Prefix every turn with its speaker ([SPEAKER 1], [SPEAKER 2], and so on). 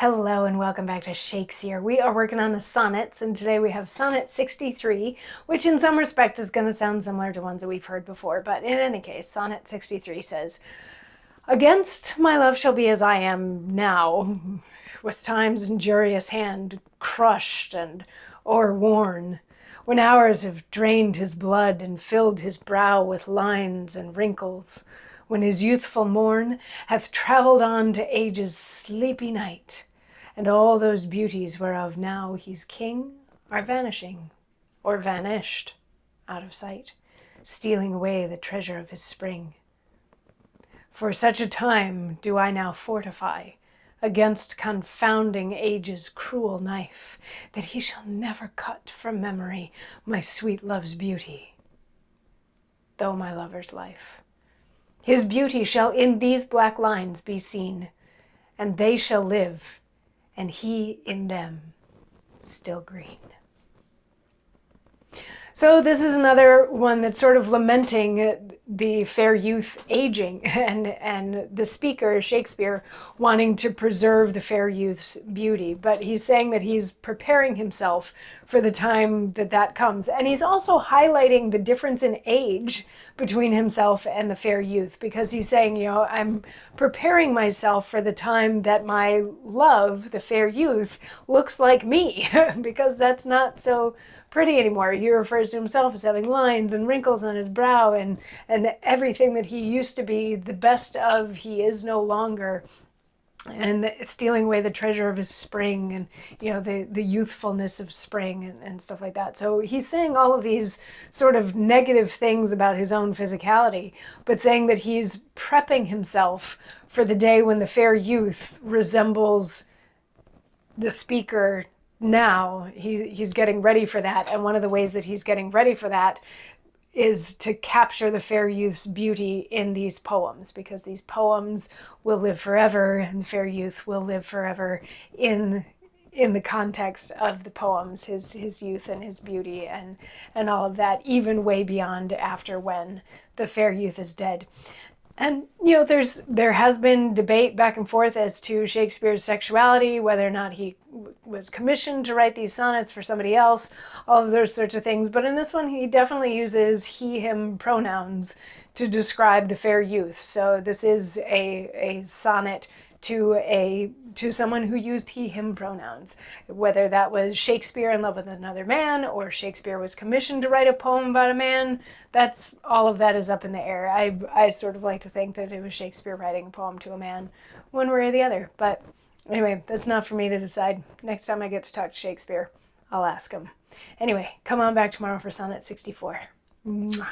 [SPEAKER 1] Hello and welcome back to Shakesyear. We are working on the sonnets, and today we have Sonnet 63, which in some respects is going to sound similar to ones that we've heard before, but in any case, Sonnet 63 says, "Against my love shall be as I am now, with time's injurious hand crushed and o'erworn, when hours have drained his blood and filled his brow with lines and wrinkles, when his youthful morn hath travelled on to age's sleepy night, and all those beauties whereof now he's king are vanishing, or vanished out of sight, stealing away the treasure of his spring. For such a time do I now fortify against confounding age's cruel knife, that he shall never cut from memory my sweet love's beauty, though my lover's life. His beauty shall in these black lines be seen, and they shall live, and he in them still green." So this is another one that's sort of lamenting the fair youth aging and the speaker, Shakespeare, wanting to preserve the fair youth's beauty. But he's saying that he's preparing himself for the time that comes. And he's also highlighting the difference in age between himself and the fair youth, because he's saying, I'm preparing myself for the time that my love, the fair youth, looks like me, because that's not so pretty anymore. He refers to himself as having lines and wrinkles on his brow, and everything that he used to be the best of, he is no longer, and stealing away the treasure of his spring, and the youthfulness of spring and stuff like that. So he's saying all of these sort of negative things about his own physicality, but saying that he's prepping himself for the day when the fair youth resembles the speaker. Now he's getting ready for that, and one of the ways that he's getting ready for that is to capture the fair youth's beauty in these poems, because these poems will live forever, and the fair youth will live forever in the context of the poems, his youth and his beauty and all of that, even way beyond after when the fair youth is dead. And, there has been debate back and forth as to Shakespeare's sexuality, whether or not he was commissioned to write these sonnets for somebody else, all of those sorts of things. But in this one, he definitely uses he, him pronouns to describe the fair youth. So this is a sonnet to someone who used he, him pronouns. Whether that was Shakespeare in love with another man, or Shakespeare was commissioned to write a poem about a man, all of that is up in the air. I sort of like to think that it was Shakespeare writing a poem to a man, one way or the other. But anyway, that's not for me to decide. Next time I get to talk to Shakespeare, I'll ask him. Anyway, come on back tomorrow for Sonnet 64. Mwah.